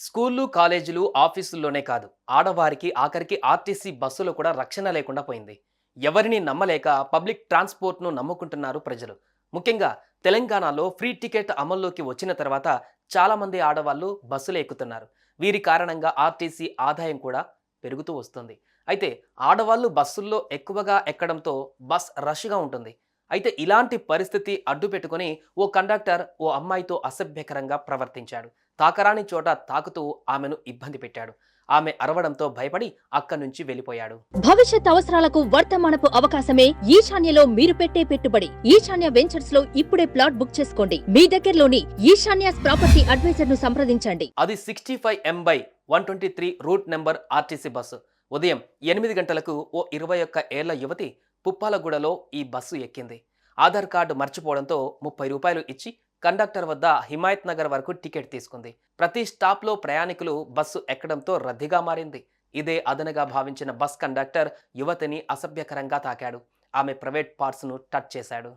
స్కూళ్ళు, కాలేజీలు, ఆఫీసుల్లోనే కాదు, ఆడవారికి ఆఖరికి ఆర్టీసీ బస్సులో కూడా రక్షణ లేకుండా పోయింది. ఎవరిని నమ్మలేక పబ్లిక్ ట్రాన్స్‌పోర్ట్‌ను నమ్ముకుంటున్నారు ప్రజలు. ముఖ్యంగా తెలంగాణలో ఫ్రీ టికెట్ అమల్లోకి వచ్చిన తర్వాత చాలామంది ఆడవాళ్ళు బస్సులు ఎక్కుతున్నారు. వీరి కారణంగా ఆర్టీసీ ఆదాయం కూడా పెరుగుతూ వస్తుంది. అయితే ఆడవాళ్ళు బస్సుల్లో ఎక్కువగా ఎక్కడంతో బస్ రష్‌గా ఉంటుంది. అయితే ఇలాంటి పరిస్థితి అడ్డుపెట్టుకొని ఓ కండక్టర్ ఓ అమ్మాయితో అసభ్యకరంగా ప్రవర్తించాడు. తాకరాని చోట తాకుతూ ఆమెను ఇబ్బంది పెట్టాడు. ఆమె అరవడంతో భయపడి అక్కడి నుంచి వెళ్ళిపోయాడు. భవిష్యత్ అవసరాలకు వర్తమానపు అవకాశమే ఈశాన్యలో మీరు పెట్టే పెట్టుబడి. ఈశాన్య వెంచర్స్ లో ఇప్పుడే ప్లాట్ బుక్ చేసుకోండి. మీ దగ్గరలోని ఈశాన్యాస్ ప్రాపర్టీ అడ్వైజర్ ను సంప్రదించండి. అది 65M/123 route number RTC bus. ఉదయం 8 గంటలకు ఓ 21 ఏళ్ల యువతి పుప్పాలగూడలో ఈ బస్సు ఎక్కింది. ఆధార్ కార్డు మర్చిపోవడంతో ₹30 ఇచ్చి కండక్టర్ వద్ద హిమాయత్ నగర్ వరకు టికెట్ తీసుకుంది. ప్రతి స్టాప్లో ప్రయాణికులు బస్సు ఎక్కడంతో రద్దీగా మారింది. ఇదే అదనుగా భావించిన బస్ కండక్టర్ యువతిని అసభ్యకరంగా తాకాడు. ఆమె ప్రైవేట్ పార్ట్స్ను టచ్ చేశాడు.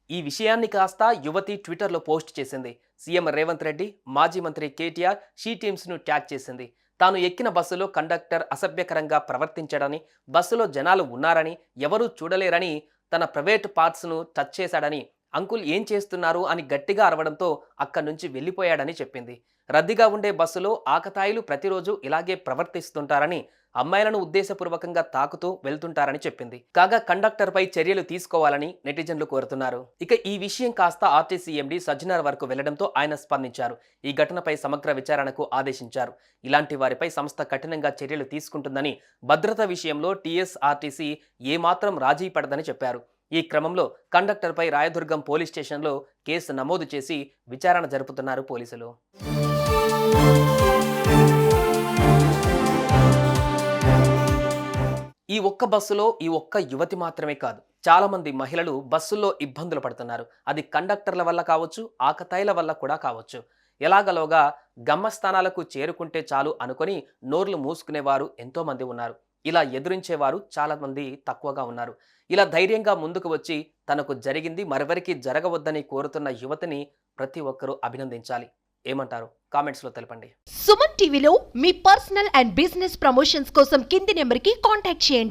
ఈ విషయాన్ని కాస్త యువతి ట్విట్టర్లో పోస్ట్ చేసింది. సీఎం రేవంత్ రెడ్డి, మాజీ మంత్రి కేటీఆర్, షీ టీమ్స్ను ట్యాగ్ చేసింది. తాను ఎక్కిన బస్సులో కండక్టర్ అసభ్యకరంగా ప్రవర్తించాడని, బస్సులో జనాలు ఉన్నారని, ఎవరూ చూడలేరని, తన ప్రైవేట్ పార్ట్స్ను టచ్ చేశాడని, అంకుల్ ఏం చేస్తున్నారు అని గట్టిగా అరవడంతో అక్కడి నుంచి వెళ్ళిపోయాడని చెప్పింది. రద్దీగా ఉండే బస్సులో ఆకతాయిలు ప్రతిరోజు ఇలాగే ప్రవర్తిస్తుంటారని, అమ్మాయిలను ఉద్దేశపూర్వకంగా తాకుతూ వెళ్తుంటారని చెప్పింది. కాగా కండక్టర్ పై చర్యలు తీసుకోవాలని నెటిజన్లు కోరుతున్నారు. ఇక ఈ విషయం కాస్త ఆర్టీసీ ఎండీ సజ్జనార్ వరకు వెళ్లడంతో ఆయన స్పందించారు. ఈ ఘటనపై సమగ్ర విచారణకు ఆదేశించారు. ఇలాంటి వారిపై సంస్థ కఠినంగా చర్యలు తీసుకుంటుందని, భద్రత విషయంలో టీఎస్ఆర్టీసీ ఏమాత్రం రాజీ పడదని చెప్పారు. ఈ క్రమంలో కండక్టర్పై రాయదుర్గం పోలీస్ స్టేషన్లో కేసు నమోదు చేసి విచారణ జరుపుతున్నారు పోలీసులు. ఈ ఒక్క బస్సులో ఈ ఒక్క యువతి మాత్రమే కాదు, చాలా మంది మహిళలు బస్సుల్లో ఇబ్బందులు పడుతున్నారు. అది కండక్టర్ల వల్ల కావచ్చు, ఆకతాయిల వల్ల కూడా కావచ్చు. ఎలాగలోగా గమ్యస్థానాలకు చేరుకుంటే చాలు అనుకొని నోర్లు మూసుకునేవారు ఎంతో మంది ఉన్నారు. ఇలా ఎదురించేవారు చాలా మంది తక్కువగా ఉన్నారు. ఇలా ధైర్యంగా ముందుకు వచ్చి తనకు జరిగింది మరెవరికి జరగవద్దని కోరుతున్న యువతిని ప్రతి ఒక్కరూ అభినందించాలి. ఏమంటారు? కామెంట్స్లో తెలపండి. సుమన్ టీవీలో మీ పర్సనల్ అండ్ బిజినెస్ ప్రమోషన్స్ కోసం కింది నెంబర్కి కాంటాక్ట్ చేయండి.